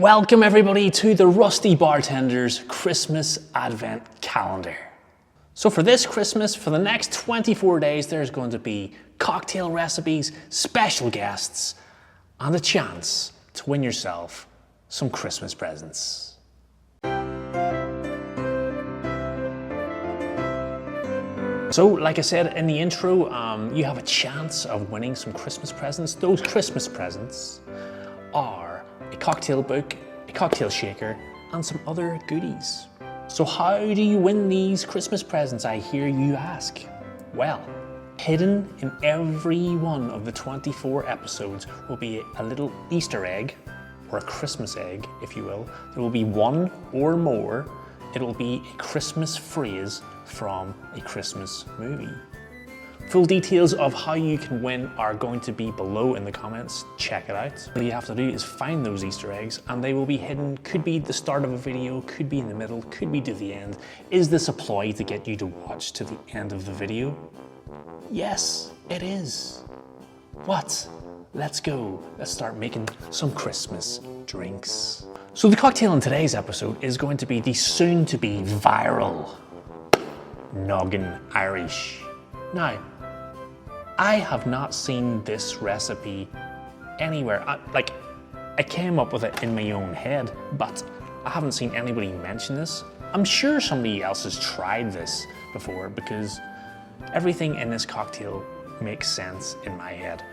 Welcome everybody to the Rusty Bartender's Christmas Advent Calendar. So for this Christmas, for the next 24 days, there's going to be cocktail recipes, special guests, and a chance to win yourself some Christmas presents. So, like I said in the intro, you have a chance of winning some Christmas presents. Those Christmas presents are a cocktail book, a cocktail shaker, and some other goodies. So how do you win these Christmas presents, I hear you ask? Well, hidden in every one of the 24 episodes will be a little Easter egg, or a Christmas egg, if you will. There will be one or more. It will be a Christmas phrase from a Christmas movie. Full details of how you can win are going to be below in the comments. Check it out. All you have to do is find those Easter eggs and they will be hidden. Could be the start of a video, could be in the middle, could be to the end. Is this a ploy to get you to watch to the end of the video? Yes, it is. What? Let's go. Let's start making some Christmas drinks. So the cocktail in today's episode is going to be the soon-to-be viral Nogg'n Irish. Now, I have not seen this recipe anywhere. I came up with it in my own head, but I haven't seen anybody mention this. I'm sure somebody else has tried this before because everything in this cocktail makes sense in my head.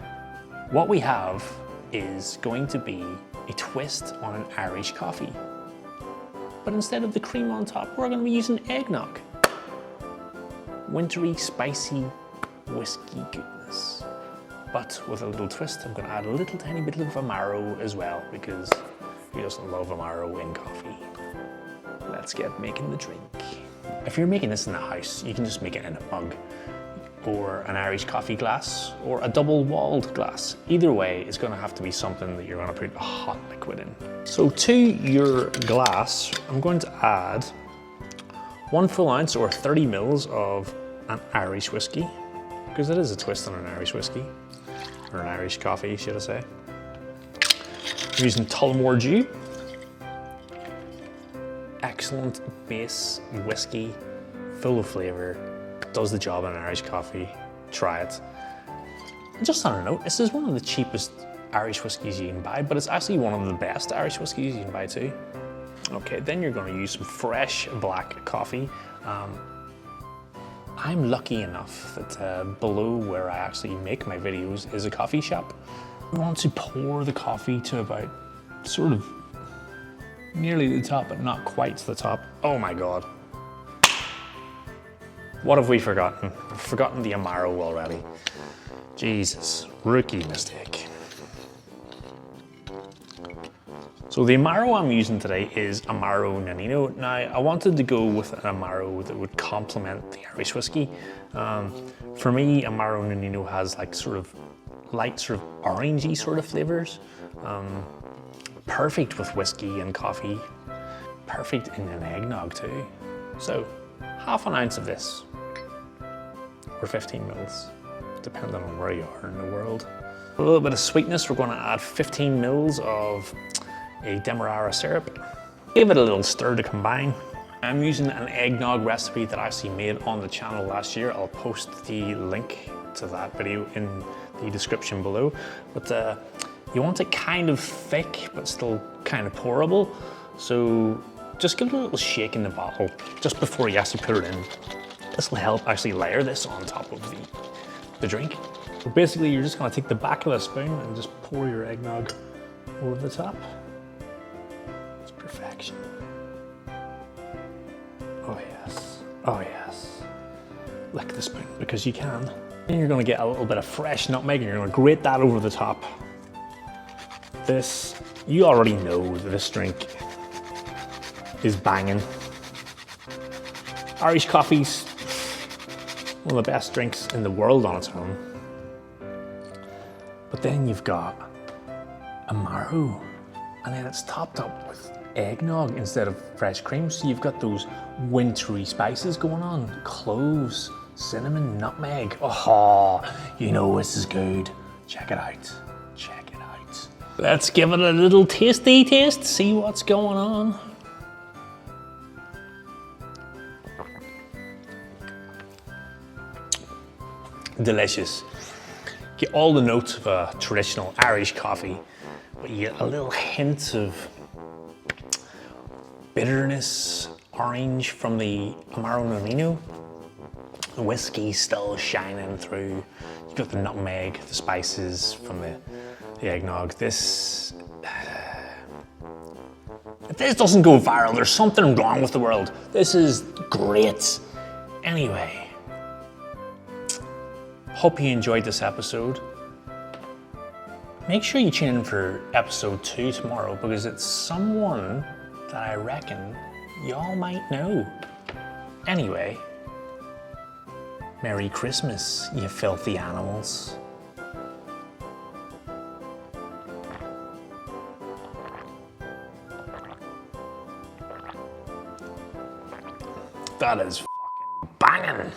What we have is going to be a twist on an Irish coffee. But instead of the cream on top, we're going to be using eggnog. Wintry, spicy, whiskey goodness. But with a little twist, I'm going to add a little tiny bit of Amaro as well, because who doesn't love Amaro in coffee? Let's get making the drink. If you're making this in the house, you can just make it in a mug, or an Irish coffee glass, or a double-walled glass. Either way, it's going to have to be something that you're going to put a hot liquid in. So to your glass, I'm going to add 1 full ounce or 30 mils of an Irish whiskey, because it is a twist on an Irish whiskey, or an Irish coffee, should I say. I'm using Tullamore Dew. Excellent base whiskey, full of flavour, does the job on an Irish coffee. Try it. And just on a note, this is one of the cheapest Irish whiskies you can buy, but it's actually one of the best Irish whiskies you can buy too. Okay, then you're going to use some fresh black coffee. I'm lucky enough that below where I actually make my videos is a coffee shop. We want to pour the coffee to about sort of nearly the top, but not quite to the top. Oh my God. What have we forgotten? We've forgotten the Amaro already. Jesus, rookie mistake. So the Amaro I'm using today is Amaro Nonino. Now, I wanted to go with an Amaro that would complement the Irish whiskey. For me, Amaro Nonino has like sort of light, sort of orangey sort of flavors. Perfect with whiskey and coffee. Perfect in an eggnog too. So, half an ounce of this, or 15 mils, depending on where you are in the world. A little bit of sweetness, we're going to add 15 mils of a demerara syrup. Give it a little stir to combine. I'm using an eggnog recipe that I actually made on the channel last year. I'll post the link to that video in the description below. But you want it kind of thick, but still kind of pourable. So just give it a little shake in the bottle just before you actually put it in. This will help actually layer this on top of the drink. So basically, you're just gonna take the back of the spoon and just pour your eggnog over the top. It's perfection. Oh yes, oh yes. Lick the spoon because you can. Then you're gonna get a little bit of fresh nutmeg and you're gonna grate that over the top. This, you already know that this drink is banging. Irish coffee's one of the best drinks in the world on its own. But then you've got Amaro, and then it's topped up with eggnog instead of fresh cream. So you've got those wintry spices going on. Cloves, cinnamon, nutmeg. Oh, you know this is good. Check it out. Check it out. Let's give it a little tasty taste, see what's going on. Delicious. Get all the notes of a traditional Irish coffee, but you get a little hint of bitterness, orange from the Amaro Nonino. The whiskey still shining through. You got the nutmeg, the spices from the eggnog. If this doesn't go viral, there's something wrong with the world. This is great. Anyway, hope you enjoyed this episode. Make sure you tune in for episode 2 tomorrow, because it's someone that I reckon y'all might know. Anyway, Merry Christmas, you filthy animals. That is fucking banging.